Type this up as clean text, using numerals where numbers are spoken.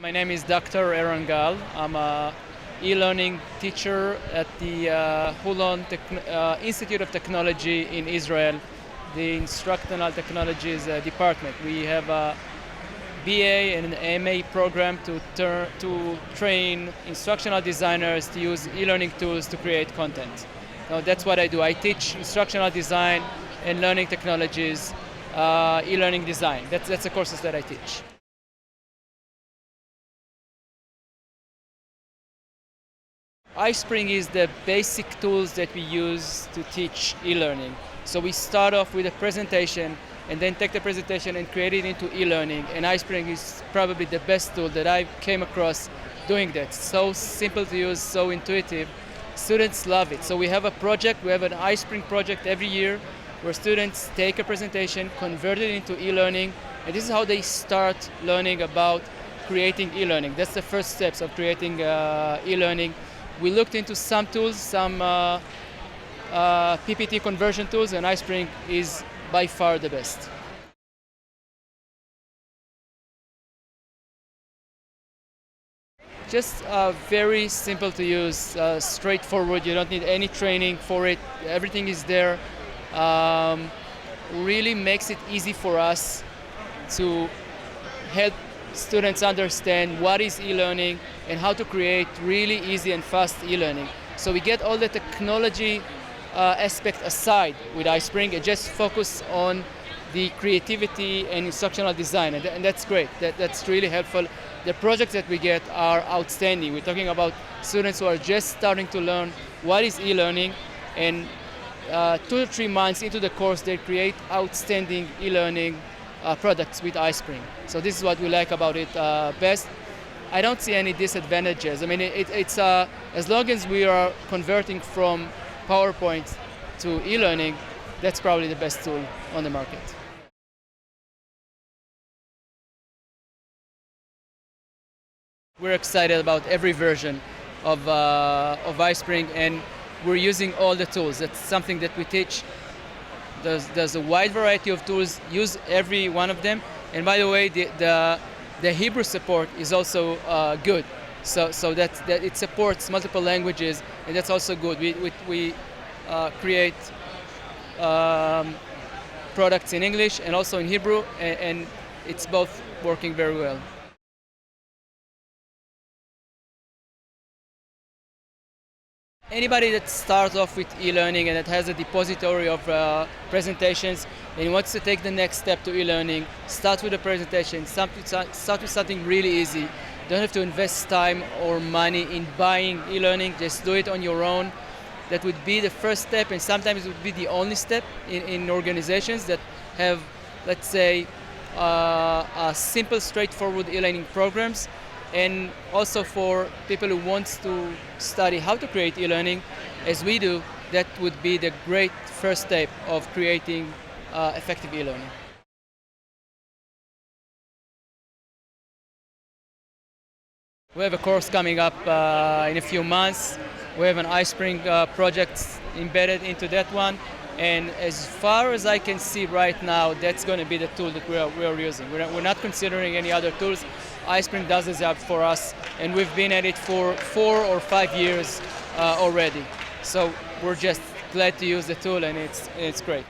My name is Dr. Eran Gal. I'm a e-learning teacher at the Holon Institute of Technology in Israel, the Instructional Technologies department. We have a BA and an MA program to train instructional designers to use e-learning tools to create content. Now, that's what I do. I teach instructional design and learning technologies, e-learning design. That's the courses that I teach. iSpring is the basic tools that we use to teach e-learning. So we start off with a presentation and then take the presentation and create it into e-learning. And iSpring is probably the best tool that I came across doing that. So simple to use, so intuitive. Students love it. So we have a project, we have an iSpring project every year where students take a presentation, convert it into e-learning, and this is how they start learning about creating e-learning. That's the first steps of creating e-learning. We looked into some tools, some PPT conversion tools, and iSpring is by far the best. Just very simple to use, straightforward. You don't need any training for it. Everything is there. Really makes it easy for us to help students understand what is e-learning and how to create really easy and fast e-learning. So we get all the technology aspect aside with iSpring and just focus on the creativity and instructional design, and that's great. That's really helpful. The projects that we get are outstanding. We're talking about students who are just starting to learn what is e-learning, and 2 to 3 months into the course they create outstanding e-learning products with iSpring. So this is what we like about it best. I don't see any disadvantages. I mean, it's as long as we are converting from PowerPoint to e-learning, that's probably the best tool on the market. We're excited about every version of iSpring, and we're using all the tools. That's something that we teach. There's a wide variety of tools. Use every one of them. And by the way, the Hebrew support is also good. So that it supports multiple languages, and that's also good. We create products in English and also in Hebrew, and it's both working very well. Anybody that starts off with e-learning and that has a depository of presentations and wants to take the next step to e-learning, start with a presentation, start with something really easy. Don't have to invest time or money in buying e-learning, just do it on your own. That would be the first step, and sometimes it would be the only step in organizations that have, let's say, simple, straightforward e-learning programs. And also for people who want to study how to create e-learning, as we do, that would be the great first step of creating effective e-learning. We have a course coming up in a few months. We have an iSpring project embedded into that one. And as far as I can see right now, that's going to be the tool that we are using. We're not considering any other tools. iSpring does the job for us, and we've been at it for 4 or 5 years already. So we're just glad to use the tool, and it's great.